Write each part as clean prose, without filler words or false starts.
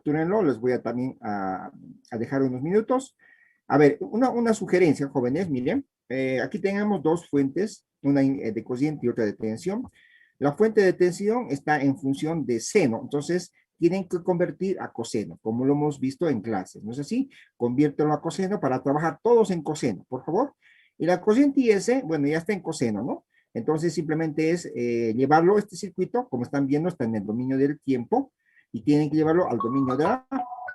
captúrenlo, les voy a también a dejar unos minutos. A ver, una sugerencia, jóvenes, miren, aquí tenemos dos fuentes, una de cociente y otra de tensión. La fuente de tensión está en función de seno, entonces tienen que convertir a coseno, como lo hemos visto en clases, ¿no es así? Conviértelo a coseno para trabajar todos en coseno, por favor. Y la cociente y S, bueno, ya está en coseno, ¿no? Entonces simplemente es llevarlo, este circuito, como están viendo, está en el dominio del tiempo y tienen que llevarlo al dominio de la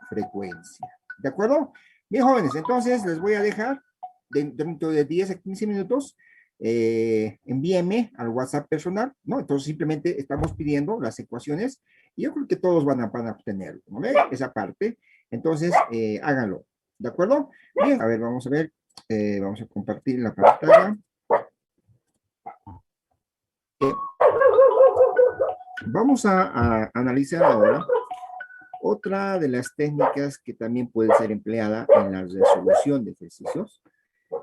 frecuencia. ¿De acuerdo? Bien, jóvenes, entonces les voy a dejar dentro de 10 a 15 minutos. Envíenme al WhatsApp personal, ¿no? Entonces simplemente estamos pidiendo las ecuaciones y yo creo que todos van a obtenerlo, ¿no? Esa parte. Entonces, háganlo. ¿De acuerdo? Bien, a ver, vamos a ver. Vamos a compartir la pantalla. Vamos a analizar ahora otra de las técnicas que también puede ser empleada en la resolución de ejercicios,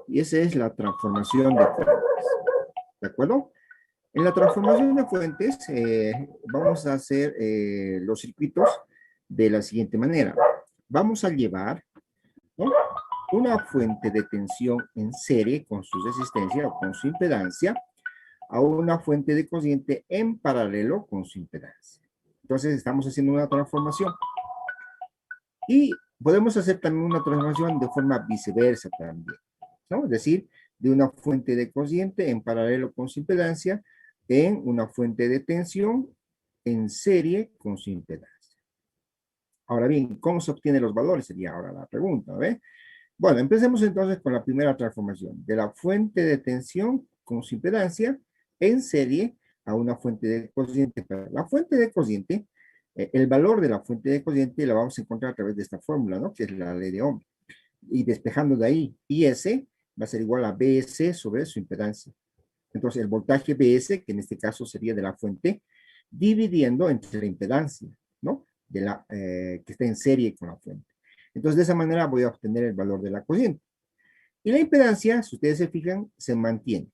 y esa es la transformación de fuentes. ¿De acuerdo? En la transformación de fuentes vamos a hacer los circuitos de la siguiente manera. Vamos a llevar, ¿no?, una fuente de tensión en serie con su resistencia o con su impedancia a una fuente de corriente en paralelo con su impedancia. Entonces estamos haciendo una transformación. Y podemos hacer también una transformación de forma viceversa también, ¿no? Es decir, de una fuente de corriente en paralelo con su impedancia en una fuente de tensión en serie con su impedancia. Ahora bien, ¿cómo se obtienen los valores? Sería ahora la pregunta, ¿ve? Bueno, empecemos entonces con la primera transformación, de la fuente de tensión con su impedancia en serie a una fuente de corriente. La fuente de corriente, el valor de la fuente de corriente la vamos a encontrar a través de esta fórmula, ¿no?, que es la ley de Ohm. Y despejando de ahí, IS va a ser igual a BS sobre su impedancia. Entonces, el voltaje BS, que en este caso sería de la fuente, dividiendo entre la impedancia, ¿no?, que está en serie con la fuente. Entonces, de esa manera voy a obtener el valor de la corriente. Y la impedancia, si ustedes se fijan, se mantiene.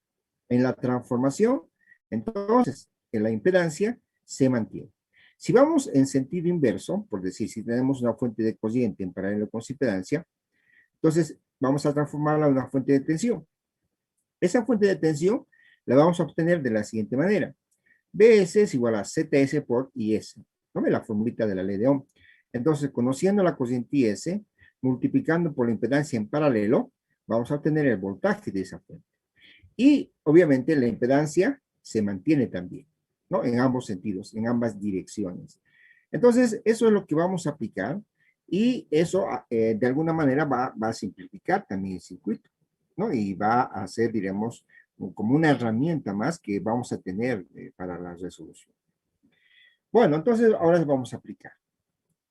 En la transformación, entonces, en la impedancia se mantiene. Si vamos en sentido inverso, por decir, si tenemos una fuente de corriente en paralelo con su impedancia, entonces vamos a transformarla en una fuente de tensión. Esa fuente de tensión la vamos a obtener de la siguiente manera. Bs es igual a Zs por Is. ¿No? La formulita de la ley de Ohm. Entonces, conociendo la corriente Is, multiplicando por la impedancia en paralelo, vamos a obtener el voltaje de esa fuente. Y, obviamente, la impedancia se mantiene también, ¿no?, en ambos sentidos, en ambas direcciones. Entonces, eso es lo que vamos a aplicar y eso, de alguna manera, va a simplificar también el circuito, ¿no? Y va a ser, diremos, como una herramienta más que vamos a tener para la resolución. Bueno, entonces ahora vamos a aplicar.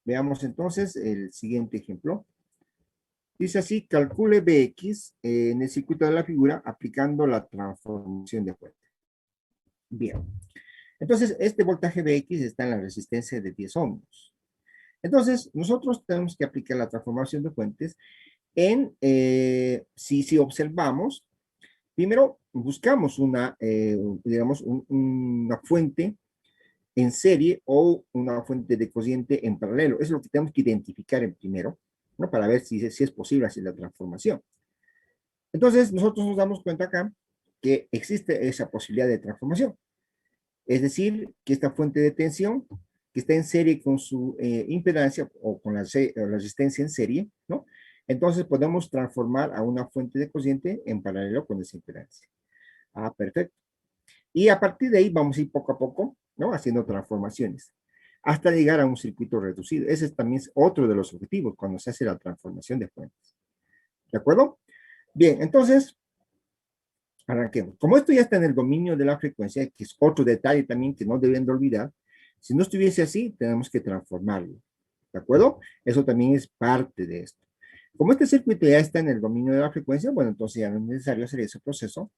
Veamos entonces el siguiente ejemplo. Dice así: calcule Bx en el circuito de la figura aplicando la transformación de fuente. Bien. Entonces, este voltaje Bx está en la resistencia de 10 ohms. Entonces, nosotros tenemos que aplicar la transformación de fuentes en, si observamos, primero buscamos digamos, una fuente en serie o una fuente de corriente en paralelo. Eso es lo que tenemos que identificar en primero, ¿no?, para ver si es posible hacer la transformación. Entonces, nosotros nos damos cuenta acá que existe esa posibilidad de transformación. Es decir, que esta fuente de tensión, que está en serie con su impedancia o con la resistencia en serie, ¿no? Entonces podemos transformar a una fuente de corriente en paralelo con esa impedancia. Ah, perfecto. Y a partir de ahí vamos a ir poco a poco, ¿no?, haciendo transformaciones hasta llegar a un circuito reducido. Ese también es otro de los objetivos cuando se hace la transformación de fuentes. ¿De acuerdo? Bien, entonces, arranquemos. Como esto ya está en el dominio de la frecuencia, que es otro detalle también que no deben de olvidar, si no estuviese así, tenemos que transformarlo. ¿De acuerdo? Eso también es parte de esto. Como este circuito ya está en el dominio de la frecuencia, bueno, entonces ya no es necesario hacer ese proceso.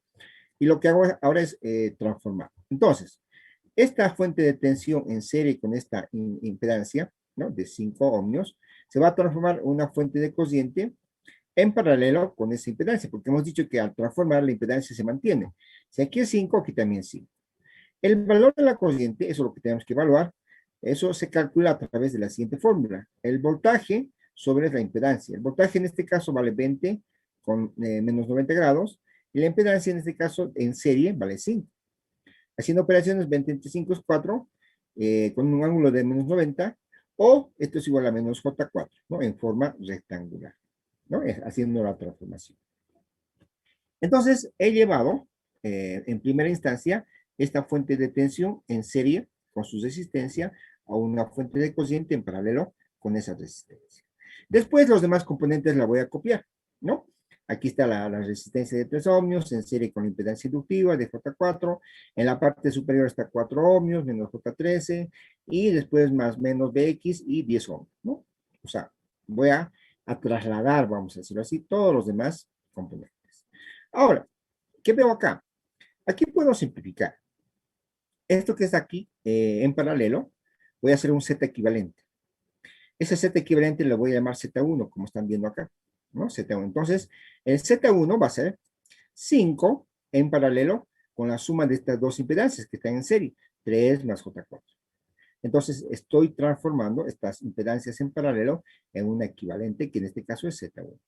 Y lo que hago ahora es transformar. Entonces, esta fuente de tensión en serie con esta impedancia, ¿no?, de 5 ohmios, se va a transformar en una fuente de corriente en paralelo con esa impedancia, porque hemos dicho que al transformar la impedancia se mantiene. Si aquí es 5, aquí también 5. El valor de la corriente, eso es lo que tenemos que evaluar, Eso se calcula a través de la siguiente fórmula. El voltaje sobre la impedancia. El voltaje en este caso vale 20 con menos 90 grados, y la impedancia en este caso en serie vale 5. Haciendo operaciones, 20 entre 5 es 4, con un ángulo de menos 90, o esto es igual a menos J4, ¿no? En forma rectangular, ¿no? Haciendo la transformación. Entonces, he llevado, en primera instancia, esta fuente de tensión en serie con su resistencia a una fuente de corriente en paralelo con esa resistencia. Después, los demás componentes la voy a copiar, ¿no? Aquí está la resistencia de 3 ohmios en serie con la impedancia inductiva de J4. En la parte superior está 4 ohmios menos J13 y después más menos BX y 10 ohmios, ¿no? O sea, voy a trasladar, vamos a decirlo así, todos los demás componentes. Ahora, ¿qué veo acá? Aquí puedo simplificar. Esto que está aquí en paralelo, voy a hacer un Z equivalente. Ese Z equivalente lo voy a llamar Z1, como están viendo acá, ¿no? Z1. Entonces, el Z1 va a ser 5 en paralelo con la suma de estas dos impedancias que están en serie, 3 más J4. Entonces, estoy transformando estas impedancias en paralelo en una equivalente, que en este caso es Z1.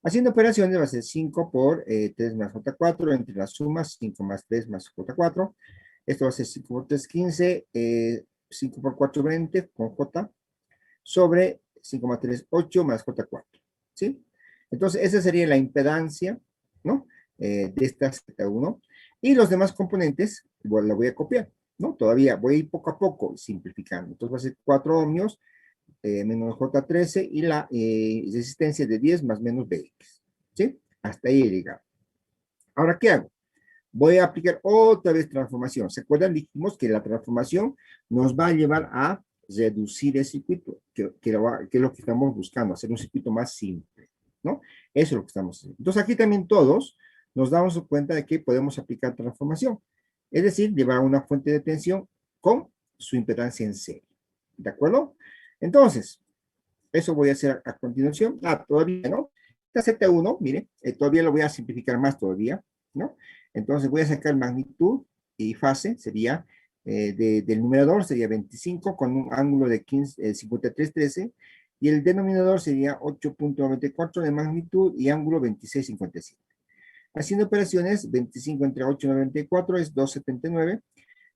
Haciendo operaciones va a ser 5 por 3 más J4, entre las sumas 5 más 3 más J4. Esto va a ser 5 por 3, 15, 5 por 4, 20 con J, sobre 5 más 3, 8 más J4. ¿Sí? Entonces, esa sería la impedancia, ¿no? De esta Z1. Y los demás componentes, bueno, la voy a copiar, ¿no? Todavía voy a ir poco a poco simplificando. Entonces va a ser 4 ohmios menos J13 y la resistencia de 10 más menos Bx. ¿Sí? Hasta ahí he llegado. Ahora, ¿qué hago? Voy a aplicar otra vez transformación. ¿Se acuerdan? Dijimos que la transformación nos va a llevar a reducir el circuito, que es lo que estamos buscando, hacer un circuito más simple, ¿no? Eso es lo que estamos haciendo. Entonces, aquí también todos nos damos cuenta de que podemos aplicar transformación, es decir, llevar una fuente de tensión con su impedancia en serie. ¿De acuerdo? Entonces, eso voy a hacer a continuación. Todavía no. Esta Z1, mire, todavía lo voy a simplificar más todavía, ¿no? Entonces voy a sacar magnitud y fase, sería del numerador sería 25 con un ángulo de 53,13, y el denominador sería 8,94 de magnitud y ángulo 26,57. Haciendo operaciones, 25 entre 8,94 es 2,79.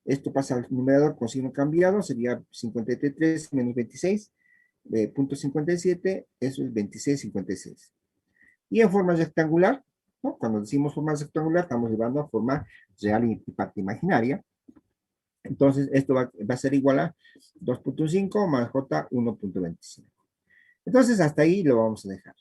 Esto pasa al numerador con signo cambiado, sería 53 menos 26, punto 57, eso es 26,56. Y en forma rectangular, ¿no? Cuando decimos forma rectangular, estamos llevando a forma real y parte imaginaria. Entonces, esto va a ser igual a 2,5 más J 1,25. Entonces, hasta ahí lo vamos a dejar.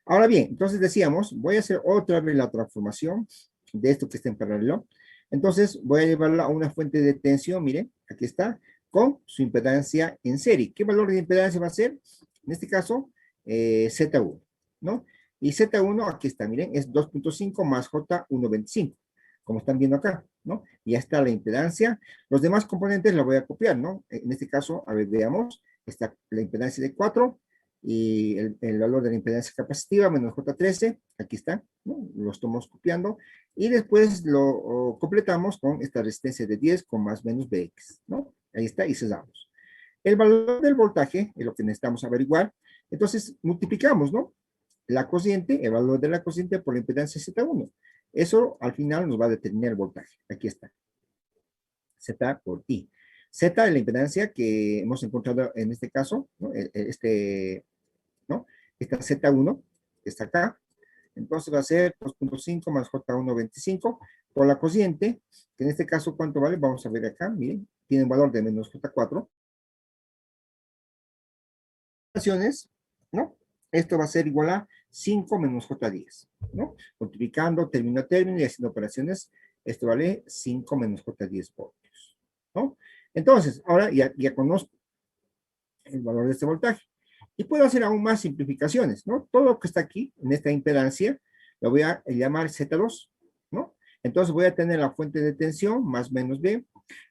Ahora bien, entonces decíamos, voy a hacer otra vez la transformación de esto que está en paralelo. Entonces, voy a llevarla a una fuente de tensión, miren, aquí está, con su impedancia en serie. ¿Qué valor de impedancia va a ser? En este caso, Z1, ¿no? Y Z1, aquí está, miren, es 2,5 más J 1,25, como están viendo acá, ¿no? Y ya está la impedancia. Los demás componentes los voy a copiar, ¿no? En este caso, a ver, veamos, está la impedancia de 4, y el valor de la impedancia capacitiva menos J13, aquí está, ¿no? Lo estamos copiando, y después lo completamos con esta resistencia de 10 con más menos Bx, ¿no? Ahí está, y cerramos. El valor del voltaje es lo que necesitamos averiguar, entonces multiplicamos, ¿no? La cociente, el valor de la cociente por la impedancia Z1. Eso al final nos va a determinar el voltaje, aquí está, Z por I. Z es la impedancia que hemos encontrado en este caso, ¿no? ¿No? Esta Z1 que está acá, entonces va a ser 2,5 más J1,25 por la cociente, que en este caso, ¿cuánto vale? Vamos a ver acá, miren, tiene un valor de menos J4. ¿No? Esto va a ser igual a 5 menos J10, ¿no? Multiplicando término a término y haciendo operaciones, esto vale 5 menos J10 voltios, ¿no? Entonces, ahora ya conozco el valor de este voltaje. Y puedo hacer aún más simplificaciones, ¿no? Todo lo que está aquí, en esta impedancia, lo voy a llamar Z2, ¿no? Entonces voy a tener la fuente de tensión, más menos B,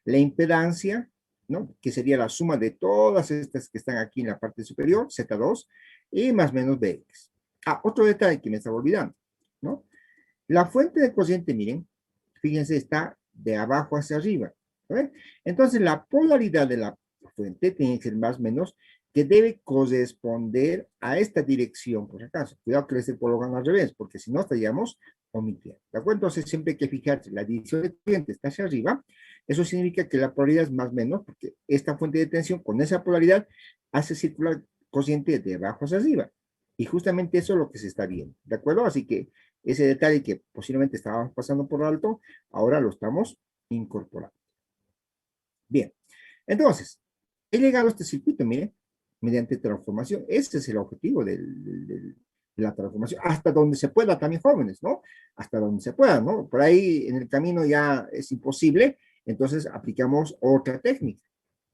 la impedancia, ¿no? Que sería la suma de todas estas que están aquí en la parte superior, Z2, y más menos Bx. Otro detalle que me estaba olvidando, ¿no? La fuente de cociente, miren, fíjense, está de abajo hacia arriba, ¿ven? Entonces la polaridad de la fuente tiene que ser más o menos, que debe corresponder a esta dirección, por si acaso. Cuidado que les colocan al revés, porque si no estaríamos omitiendo. ¿De acuerdo? Entonces siempre hay que fijarse, la dirección de corriente está hacia arriba, eso significa que la polaridad es más o menos, porque esta fuente de tensión con esa polaridad hace circular corriente de abajo hacia arriba. Y justamente eso es lo que se está viendo. ¿De acuerdo? Así que ese detalle que posiblemente estábamos pasando por alto, ahora lo estamos incorporando. Bien, entonces, he llegado a este circuito, mire, mediante transformación. Ese es el objetivo de la transformación, hasta donde se pueda también, jóvenes, ¿no? Hasta donde se pueda, ¿no? Por ahí en el camino ya es imposible, entonces aplicamos otra técnica.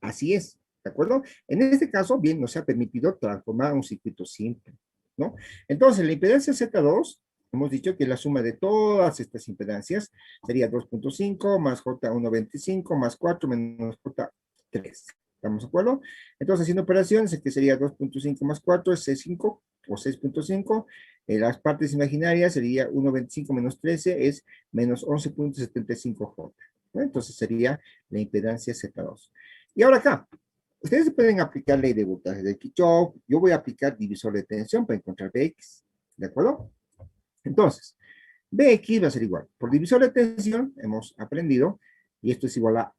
Así es, ¿de acuerdo? En este caso, bien, nos ha permitido transformar un circuito simple, ¿no? Entonces, la impedancia Z2, hemos dicho que la suma de todas estas impedancias sería 2.5 más J1.25 más 4 menos J3. ¿Estamos de acuerdo? Entonces, haciendo operaciones, que sería 2.5 más 4 es 6.5 o 6.5. Las partes imaginarias sería 1.25 menos 13 es menos 11.75 J. ¿No? Entonces sería la impedancia Z2. Y ahora acá, ustedes pueden aplicar ley de voltaje de Kirchhoff. Yo voy a aplicar divisor de tensión para encontrar Bx. ¿De acuerdo? Entonces, Bx va a ser igual. Por divisor de tensión hemos aprendido, y esto es igual a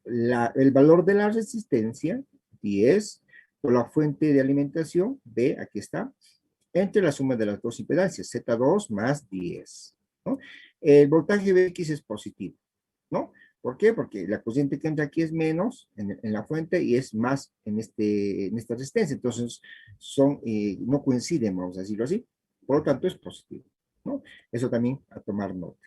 el valor de la resistencia, 10, por la fuente de alimentación, B, aquí está, entre la suma de las dos impedancias, Z2 más 10. ¿No? El voltaje Bx es positivo, ¿no? ¿Por qué? Porque la corriente que entra aquí es menos en la fuente y es más en esta resistencia. Entonces, no coinciden, vamos a decirlo así. Por lo tanto, es positivo, ¿no? Eso también a tomar nota.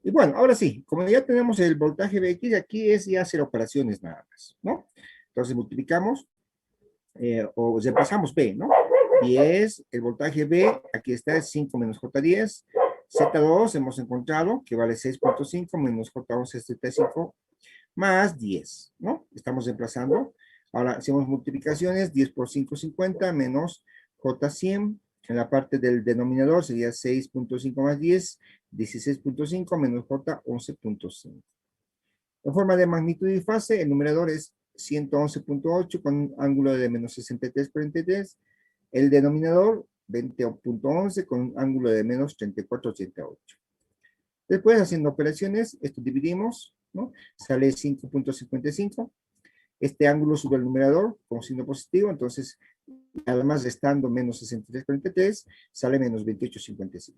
Y bueno, ahora sí, como ya tenemos el voltaje Bx, aquí es ya hacer operaciones nada más, ¿no? Entonces multiplicamos o reemplazamos B, ¿no? 10, el voltaje B, aquí está, es 5 menos J10. Z2 hemos encontrado que vale 6.5 menos J11 es 35 más 10, ¿no? Estamos reemplazando. Ahora hacemos multiplicaciones, 10 por 5, 50, menos J100. En la parte del denominador sería 6.5 más 10, 16.5 menos J11.5. En forma de magnitud y fase, el numerador es 111.8 con un ángulo de menos 63.43. El denominador 20.11 con un ángulo de menos 34.88. Después, haciendo operaciones, esto dividimos, ¿no? Sale 5.55. Este ángulo sube al numerador como signo positivo, entonces, además restando menos 63.43, sale menos 28.55.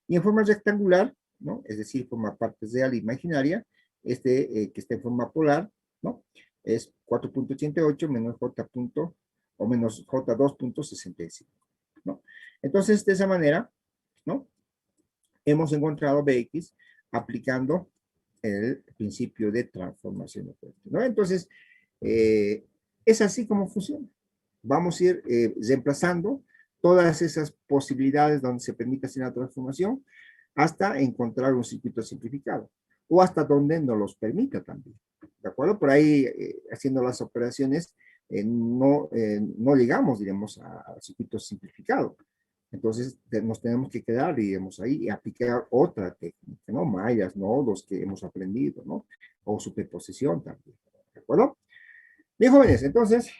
Y en forma rectangular, ¿no? Es decir, forma parte real e imaginaria, que está en forma polar, ¿no? Es 4.88 menos J. O menos J2.65, ¿no? Entonces, de esa manera, ¿no? Hemos encontrado Bx aplicando el principio de transformación de fuente, ¿no? Entonces, es así como funciona. Vamos a ir reemplazando todas esas posibilidades donde se permite hacer la transformación hasta encontrar un circuito simplificado o hasta donde nos los permita también. ¿De acuerdo? Por ahí, haciendo las operaciones, no llegamos, diremos, al circuito simplificado. Entonces, nos tenemos que quedar, digamos, ahí y aplicar otra técnica, ¿no? Mallas, nodos que hemos aprendido, ¿no? O superposición también. ¿De acuerdo? Bien, jóvenes, entonces,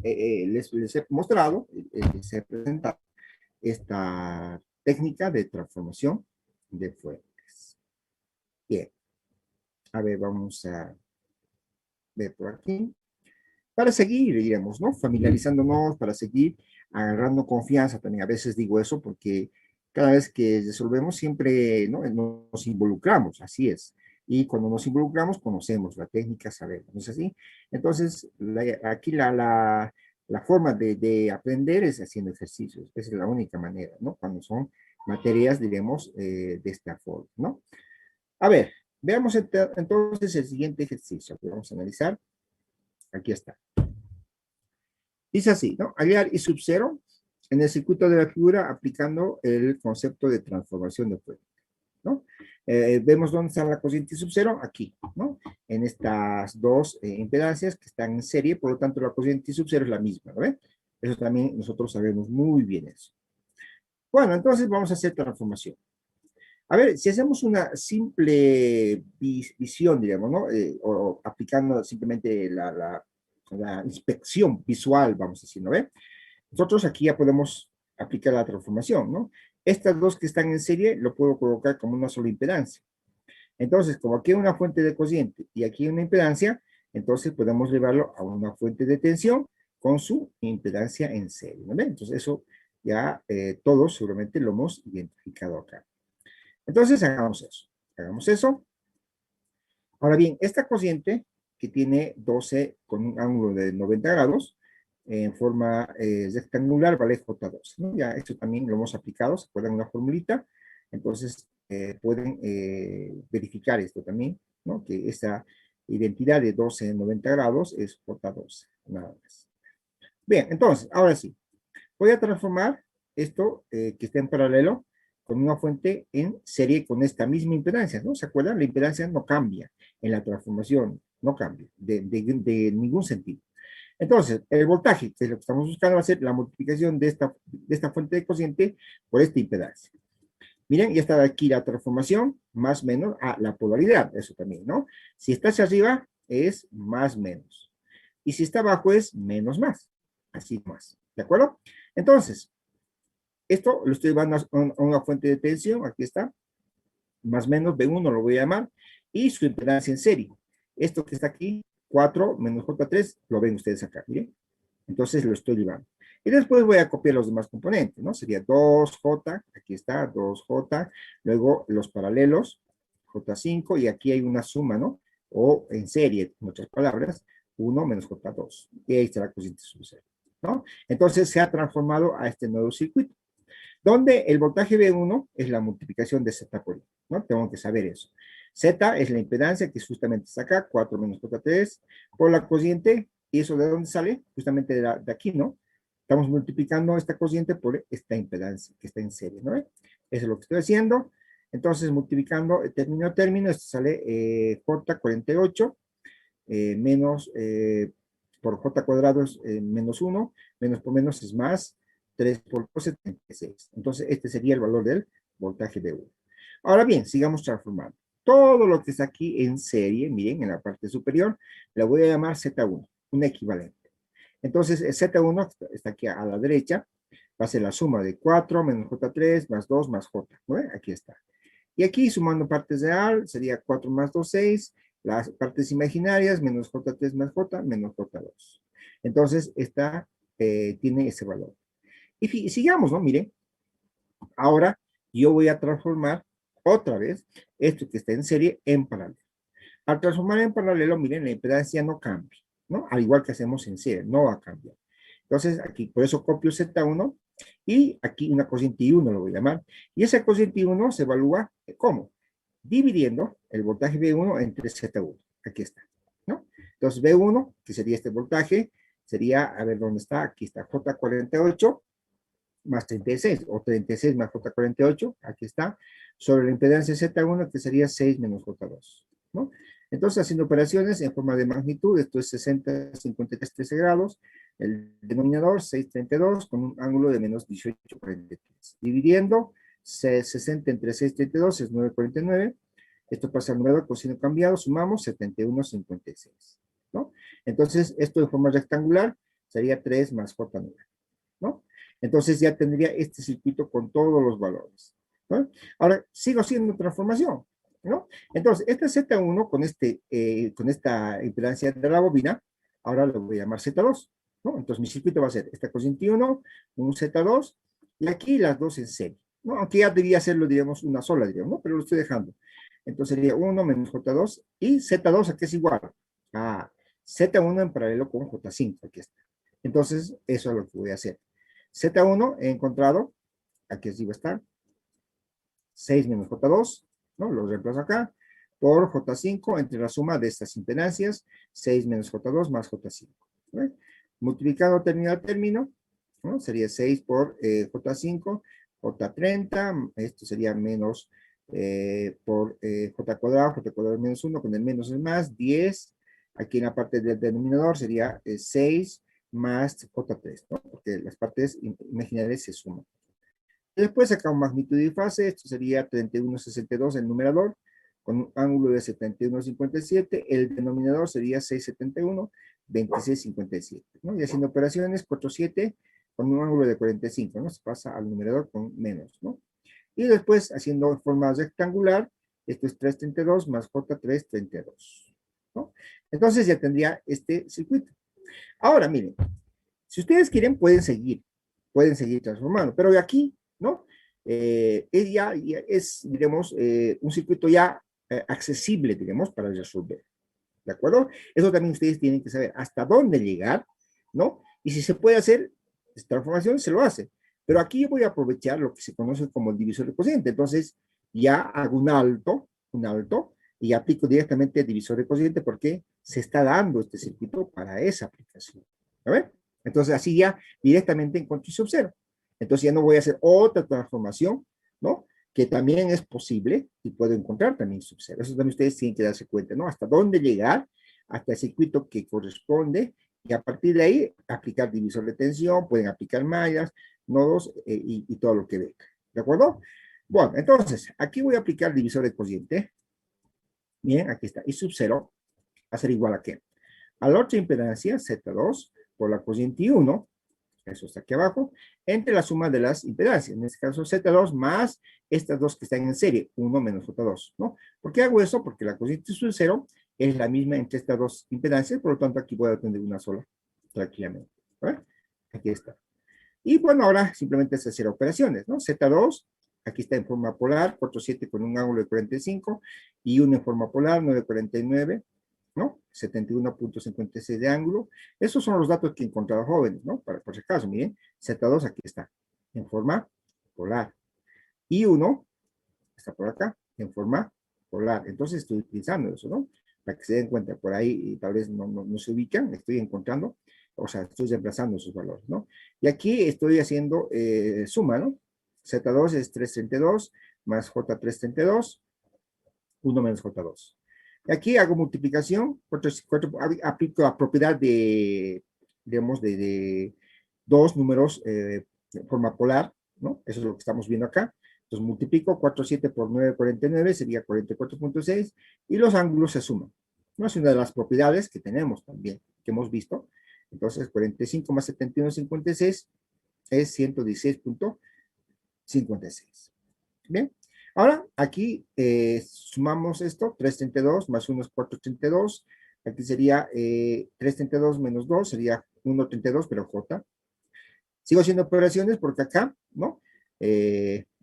les he mostrado, les he presentado esta técnica de transformación de fuentes. Bien, a ver, vamos a ver por aquí. Para seguir, digamos, ¿no? Familiarizándonos, para seguir agarrando confianza también. A veces digo eso porque cada vez que resolvemos siempre, ¿no? Nos involucramos, así es. Y cuando nos involucramos, conocemos la técnica, sabemos, ¿no es así? Entonces, aquí la forma de aprender es haciendo ejercicios. Esa es la única manera, ¿no? Cuando son materias, diremos, de esta forma, ¿no? A ver, veamos entonces el siguiente ejercicio que vamos a analizar. Aquí está. Dice así, ¿no? Hallar I sub 0 en el circuito de la figura aplicando el concepto de transformación de fuente, ¿no? Vemos dónde está la corriente I sub 0, aquí, ¿no? En estas dos impedancias que están en serie, por lo tanto la corriente I sub 0 es la misma, ¿no? Eso también nosotros sabemos muy bien eso. Bueno, entonces vamos a hacer transformación. A ver, si hacemos una simple visión, digamos, ¿no? O aplicando simplemente la inspección visual, vamos a decir, ¿no ve? Nosotros aquí ya podemos aplicar la transformación, ¿no? Estas dos que están en serie lo puedo colocar como una sola impedancia. Entonces, como aquí hay una fuente de cociente y aquí hay una impedancia, entonces podemos llevarlo a una fuente de tensión con su impedancia en serie, ¿no? Entonces, eso ya todos seguramente lo hemos identificado acá. Entonces, hagamos eso. Hagamos eso. Ahora bien, esta cociente que tiene 12 con un ángulo de 90 grados, en forma rectangular, vale J12, ¿no? Ya esto también lo hemos aplicado, se puede dar una formulita, entonces pueden verificar esto también, ¿no? Que esta identidad de 12 en 90 grados es J12, nada más. Bien, entonces, ahora sí, voy a transformar esto que está en paralelo con una fuente en serie con esta misma impedancia, ¿no? ¿Se acuerdan? La impedancia no cambia en la transformación, no cambia de ningún sentido. Entonces, el voltaje, que es lo que estamos buscando, va a ser la multiplicación de esta fuente de cociente por esta impedancia. Miren, ya está aquí la transformación, más menos, la polaridad, eso también, ¿no? Si está hacia arriba, es más menos. Y si está abajo, es menos más. Así más, ¿de acuerdo? Entonces, esto lo estoy llevando a una fuente de tensión, aquí está, más menos B1 lo voy a llamar, y su impedancia en serie. Esto que está aquí, 4 menos J3, lo ven ustedes acá, miren. Entonces lo estoy llevando. Y después voy a copiar los demás componentes, ¿no? Sería 2J, aquí está, 2J, luego los paralelos, J5, y aquí hay una suma, ¿no? O en serie, en otras palabras, 1 menos J2. Y ahí está la cociente subserie, ¿no? Entonces se ha transformado a este nuevo circuito, donde el voltaje B1 es la multiplicación de Z por I, ¿no? Tengo que saber eso. Z es la impedancia, que justamente está acá, 4 menos J3, por la cociente. ¿Y eso de dónde sale? Justamente de aquí, ¿no? Estamos multiplicando esta cociente por esta impedancia que está en serie, ¿no? Eso es lo que estoy haciendo. Entonces, multiplicando término a término, esto sale J48 menos por J cuadrado es menos 1, menos por menos es más, 3 por 2, 76. Entonces, este sería el valor del voltaje B1. Ahora bien, sigamos transformando. Todo lo que está aquí en serie, miren, en la parte superior, la voy a llamar Z1, un equivalente. Entonces, el Z1 está aquí a la derecha, va a ser la suma de 4 menos J3 más 2 más J, ¿no? Aquí está. Y aquí, sumando partes de A, sería 4 más 2, 6, las partes imaginarias, menos J3 más J, menos J2. Entonces, esta tiene ese valor. Y sigamos, ¿no? Miren, ahora yo voy a transformar otra vez esto que está en serie en paralelo. Al transformar en paralelo, miren, la impedancia no cambia, ¿no? Al igual que hacemos en serie, no va a cambiar. Entonces, aquí, por eso copio Z1 y aquí una cociente I1 lo voy a llamar. Y esa cociente I1 se evalúa, ¿cómo? Dividiendo el voltaje B1 entre Z1. Aquí está, ¿no? Entonces, B1, que sería este voltaje, sería, a ver dónde está, aquí está, J48 más 36, o 36 más J48, aquí está, sobre la impedancia Z1, que sería 6 menos J2, ¿no? Entonces, haciendo operaciones en forma de magnitud, esto es 60, 53, 13 grados, el denominador 632 con un ángulo de menos 18,43. Dividiendo 60 entre 632 es 9,49. Esto pasa al numerador, coseno cambiado, sumamos 71,56, ¿no? Entonces, esto en forma rectangular sería 3 más J9, ¿no? Entonces ya tendría este circuito con todos los valores, ¿no? Ahora, sigo haciendo transformación, ¿no? Entonces, este Z1 con esta impedancia de la bobina, ahora lo voy a llamar Z2, ¿no? Entonces mi circuito va a ser esta cociente 1, un Z2, y aquí las dos en serie, ¿no? Aunque ya debía hacerlo, digamos, una sola, digamos, ¿no? Pero lo estoy dejando. Entonces sería 1 menos J2, y Z2 aquí es igual a Z1 en paralelo con J5, aquí está. Entonces, eso es lo que voy a hacer. Z1 he encontrado, aquí arriba está, 6 menos J2, ¿no? Lo reemplazo acá, por J5 entre la suma de estas impedancias, 6 menos J2 más J5. ¿Ve? Multiplicado término a término, ¿no? Sería 6 por J5, J30, esto sería menos por J cuadrado menos 1, con el menos es más, 10, aquí en la parte del denominador sería 6 más J3, ¿no? Porque las partes imaginarias se suman. Después acá un magnitud y fase, esto sería 31,62 el numerador, con un ángulo de 71,57, el denominador sería 671, 26,57, ¿no? Y haciendo operaciones, 47 con un ángulo de 45, ¿no? Se pasa al numerador con menos, ¿no? Y después, haciendo forma rectangular, esto es 332 más J332, ¿no? Entonces ya tendría este circuito. Ahora, miren, si ustedes quieren, pueden seguir transformando, pero aquí, ¿no? Ya es, digamos, un circuito ya accesible, digamos, para resolver, ¿de acuerdo? Eso también ustedes tienen que saber hasta dónde llegar, ¿no? Y si se puede hacer esta transformación, se lo hace. Pero aquí yo voy a aprovechar lo que se conoce como el divisor de cociente. Entonces, ya hago un alto, y aplico directamente el divisor de cociente porque se está dando este circuito para esa aplicación. ¿A ver? Entonces, así ya directamente encuentro y subcero. Entonces, ya no voy a hacer otra transformación, ¿no? Que también es posible y puedo encontrar también subcero. Eso también ustedes tienen que darse cuenta, ¿no? Hasta dónde llegar, hasta el circuito que corresponde, y a partir de ahí aplicar divisor de tensión, pueden aplicar mallas, nodos y todo lo que venga. ¿De acuerdo? Bueno, entonces, aquí voy a aplicar divisor de cociente. Bien, aquí está. Y subcero va a ser igual a ¿qué? A la otra impedancia, Z2, por la cociente 1, eso está aquí abajo, entre la suma de las impedancias, en este caso Z2 más estas dos que están en serie, 1 menos J2, ¿no? ¿Por qué hago eso? Porque la cociente sub 0 es la misma entre estas dos impedancias, por lo tanto aquí voy a tener una sola, tranquilamente. ¿Verdad? Aquí está. Y bueno, ahora simplemente es hacer operaciones, ¿no? Z2, aquí está en forma polar, 4,7 con un ángulo de 45, y 1 en forma polar, 9,49, ¿no? 71,56 de ángulo. Esos son los datos que he encontrado jóvenes, ¿no? Por si acaso, miren, Z2 aquí está, en forma polar. Y 1 está por acá, en forma polar. Entonces estoy utilizando eso, ¿no? Para que se den cuenta, por ahí y tal vez no se ubican, estoy encontrando, o sea, estoy reemplazando esos valores, ¿no? Y aquí estoy haciendo suma, ¿no? Z2 es 332 más J332, 1 menos J2. Aquí hago multiplicación, aplico la propiedad de, digamos, de dos números de forma polar, ¿no? Eso es lo que estamos viendo acá. Entonces multiplico 4,7 por 9,49, sería 44,6, y los ángulos se suman. ¿No? Es una de las propiedades que tenemos también, que hemos visto. Entonces 45 más 71,56 es 116,56. Bien. Ahora, aquí sumamos esto, 332 más 1 es 432. Aquí sería 332 menos 2, sería 1,32, pero J. Sigo haciendo operaciones porque acá, ¿no?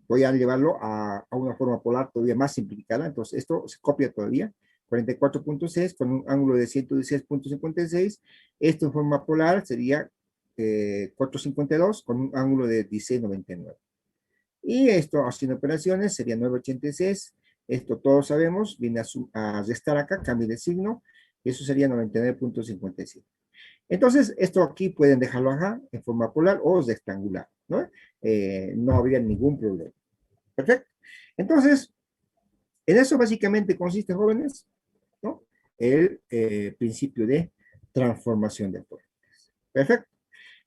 Voy a llevarlo a una forma polar todavía más simplificada. Entonces, esto se copia todavía. 44,6 con un ángulo de 116,56. Esto en forma polar sería 452 con un ángulo de 16,99. Y esto haciendo operaciones sería 9,86. Esto todos sabemos, viene a restar acá, cambio de signo, y eso sería 99,57. Entonces, esto aquí pueden dejarlo acá en forma polar o rectangular, ¿no? No habría ningún problema. Perfecto. Entonces, en eso básicamente consiste, jóvenes, ¿no? El principio de transformación de fuerzas. Perfecto.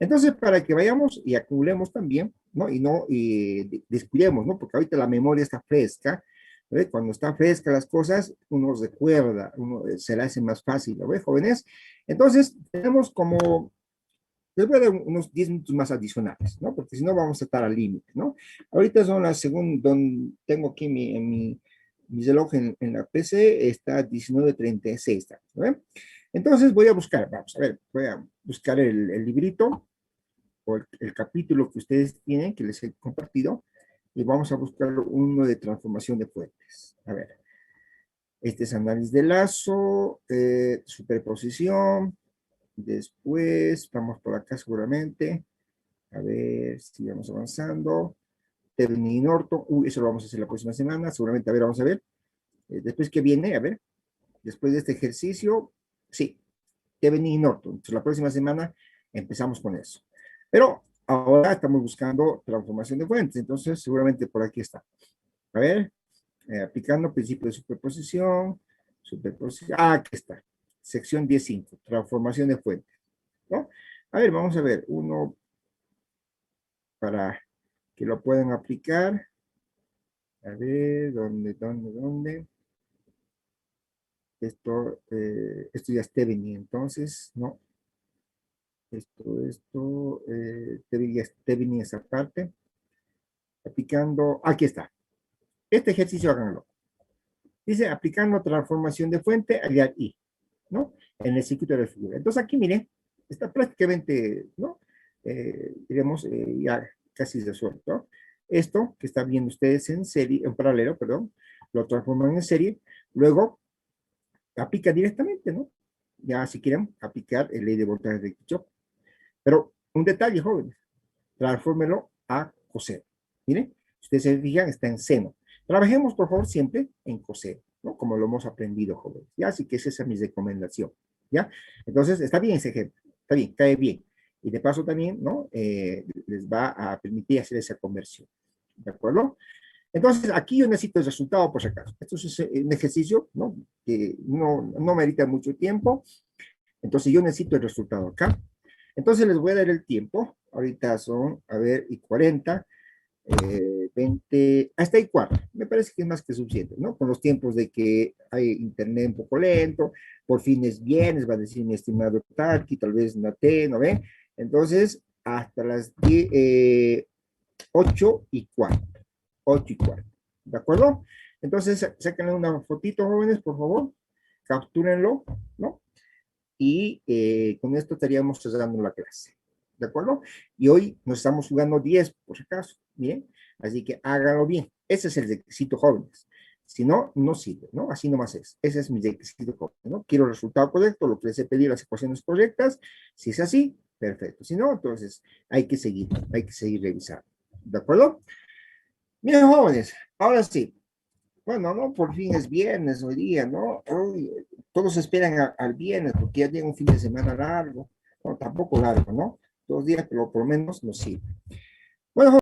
Entonces, para que vayamos y acumulemos también, ¿no? Y descuidemos, ¿no? Porque ahorita la memoria está fresca, ¿ve? Cuando está fresca las cosas, uno recuerda, uno se la hace más fácil, ¿lo ve, jóvenes? Entonces, tenemos como, les voy a dar unos 10 minutos más adicionales, ¿no? Porque si no vamos a estar al límite, ¿no? Ahorita son las según tengo aquí mi reloj en la PC, está 19:36, ¿no? Entonces voy a buscar, vamos a ver, voy a buscar el librito o el capítulo que ustedes tienen, que les he compartido, y vamos a buscar uno de transformación de fuentes. A ver, este es análisis de lazo, superposición, después vamos por acá seguramente, a ver si vamos avanzando. Thevenin y Norton, eso lo vamos a hacer la próxima semana, seguramente, a ver, vamos a ver. Después que viene, a ver, después de este ejercicio, sí, Thevenin y Norton. Entonces, la próxima semana empezamos con eso. Pero ahora estamos buscando transformación de fuentes, entonces seguramente por aquí está. A ver, aplicando principio de superposición, aquí está. Sección 10.5, transformación de fuentes, ¿no? A ver, vamos a ver, uno para que lo puedan aplicar. A ver, ¿dónde? esto ya esté venido, entonces, ¿no? Te venía esa parte, aplicando, aquí está, este ejercicio háganlo. Dice, aplicando transformación de fuente, aliar I, ¿no? En el circuito de la figura. Entonces aquí, miren, está prácticamente, ¿no? Diremos, ya casi resuelto, ¿no? Esto que están viendo ustedes en serie, en paralelo, perdón, lo transforman en serie, luego aplica directamente, ¿no? Ya si quieren aplicar el ley de voltaje de Kirchhoff. Pero un detalle, jóvenes, transfórmelo a coseno. Miren, si ustedes se fijan, está en seno. Trabajemos, por favor, siempre en coseno, ¿no? Como lo hemos aprendido, jóvenes. ¿Ya? Así que esa es mi recomendación, ¿ya? Entonces, está bien ese ejemplo, está bien, cae bien. Y de paso también, ¿no? Les va a permitir hacer esa conversión, ¿de acuerdo? Entonces, aquí yo necesito el resultado, por si acaso. Esto es un ejercicio, ¿no? Que no merita mucho tiempo. Entonces, yo necesito el resultado acá. Entonces, les voy a dar el tiempo. Ahorita son, a ver, y 40, 20, hasta ahí 4. Me parece que es más que suficiente, ¿no? Con los tiempos de que hay internet un poco lento, por fin es viernes, va a decir mi estimado Tarki, tal vez Nate, ¿no ve? Entonces, hasta las 10, 8 y 4. 8 y 4. ¿De acuerdo? Entonces, sáquenle una fotito, jóvenes, por favor. Captúrenlo, ¿no? Y con esto estaríamos cerrando la clase. ¿De acuerdo? Y hoy nos estamos jugando 10, por si acaso. Bien. Así que háganlo bien. Ese es el requisito, jóvenes. Si no, no sirve, ¿no? Así nomás es. Ese es mi requisito, jóvenes, ¿no? Quiero el resultado correcto, lo que les he pedido, las ecuaciones correctas. Si es así, perfecto. Si no, entonces hay que seguir revisando. ¿De acuerdo? Miren, jóvenes, ahora sí. Bueno, no, por fin es viernes hoy día, ¿no? Hoy, todos esperan al viernes porque ya llega un fin de semana largo. No, tampoco largo, ¿no? 2 días, pero por lo menos nos sirve. Bueno,